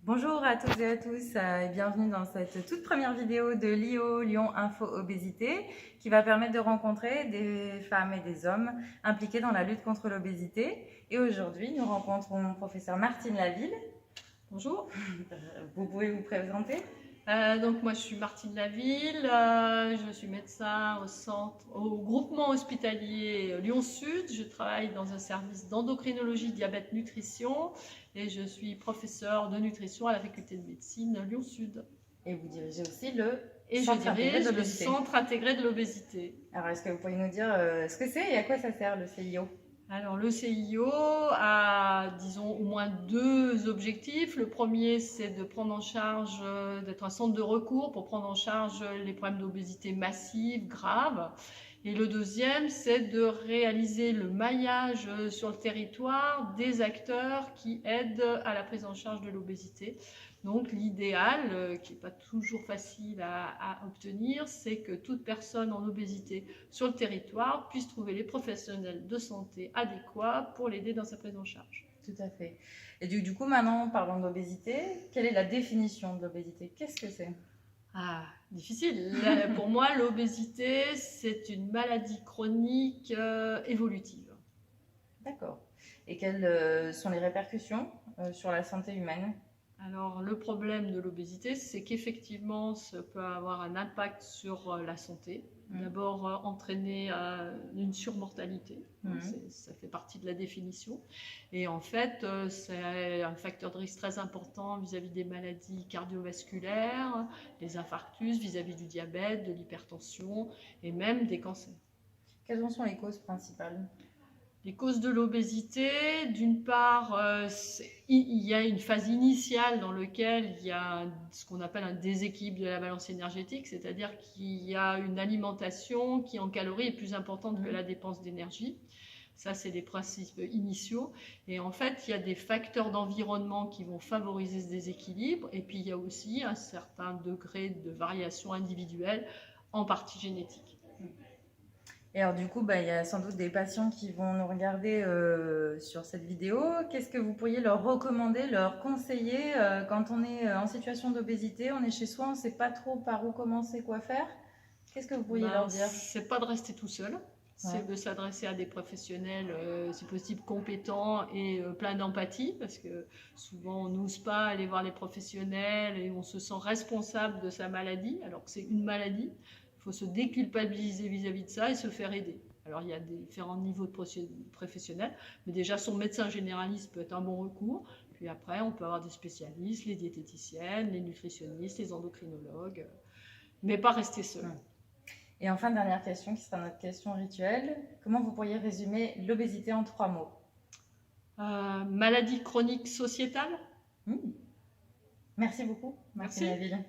Bonjour à toutes et à tous et bienvenue dans cette toute première vidéo de LIO, Lyon Info Obésité, qui va permettre de rencontrer des femmes et des hommes impliqués dans la lutte contre l'obésité. Et aujourd'hui, nous rencontrons professeur Martine Laville. Bonjour. Vous pouvez vous présenter? Donc moi je suis Martine Laville, je suis médecin au groupement hospitalier Lyon Sud. Je travaille dans un service d'endocrinologie, diabète, nutrition et je suis professeure de nutrition à la faculté de médecine Lyon Sud. Et vous dirigez aussi le Centre intégré de l'obésité. Alors est-ce que vous pourriez nous dire ce que c'est et à quoi ça sert le CIO? Alors le CIO a, disons, au moins deux objectifs. Le premier, c'est de prendre en charge, d'être un centre de recours pour prendre en charge les problèmes d'obésité massive, grave. Et le deuxième, c'est de réaliser le maillage sur le territoire des acteurs qui aident à la prise en charge de l'obésité. Donc l'idéal, qui n'est pas toujours facile à obtenir, c'est que toute personne en obésité sur le territoire puisse trouver les professionnels de santé adéquats pour l'aider dans sa prise en charge. Tout à fait. Et du coup, maintenant, parlons d'obésité. Quelle est la définition de l'obésité? Qu'est-ce que c'est? Ah, difficile. Pour moi, l'obésité, c'est une maladie chronique évolutive. D'accord. Et quelles sont les répercussions sur la santé humaine? Alors, le problème de l'obésité, c'est qu'effectivement, ça peut avoir un impact sur la santé. D'abord, entraîner une surmortalité, ça fait partie de la définition. Et en fait, c'est un facteur de risque très important vis-à-vis des maladies cardiovasculaires, des infarctus, vis-à-vis du diabète, de l'hypertension et même des cancers. Quelles en sont les causes principales? Les causes de l'obésité, d'une part, il y a une phase initiale dans laquelle il y a ce qu'on appelle un déséquilibre de la balance énergétique, c'est-à-dire qu'il y a une alimentation qui en calories est plus importante que la dépense d'énergie. Ça, c'est les principes initiaux. Et en fait, il y a des facteurs d'environnement qui vont favoriser ce déséquilibre. Et puis, il y a aussi un certain degré de variation individuelle, en partie génétique. Et alors du coup, il y a sans doute des patients qui vont nous regarder sur cette vidéo. Qu'est-ce que vous pourriez leur recommander, leur conseiller quand on est en situation d'obésité, on est chez soi, on ne sait pas trop par où commencer, quoi faire? Qu'est-ce que vous pourriez leur dire? C'est pas de rester tout seul, c'est de s'adresser à des professionnels, si possible compétents et plein d'empathie, parce que souvent on n'ose pas aller voir les professionnels et on se sent responsable de sa maladie, alors que c'est une maladie. Il faut se déculpabiliser vis-à-vis de ça et se faire aider. Alors il y a différents niveaux de professionnels, mais déjà son médecin généraliste peut être un bon recours. Puis après, on peut avoir des spécialistes, les diététiciennes, les nutritionnistes, les endocrinologues, mais pas rester seul. Et enfin, dernière question qui sera notre question rituelle. Comment vous pourriez résumer l'obésité en 3 mots? Maladie chronique sociétale. Merci beaucoup, Martine Laville.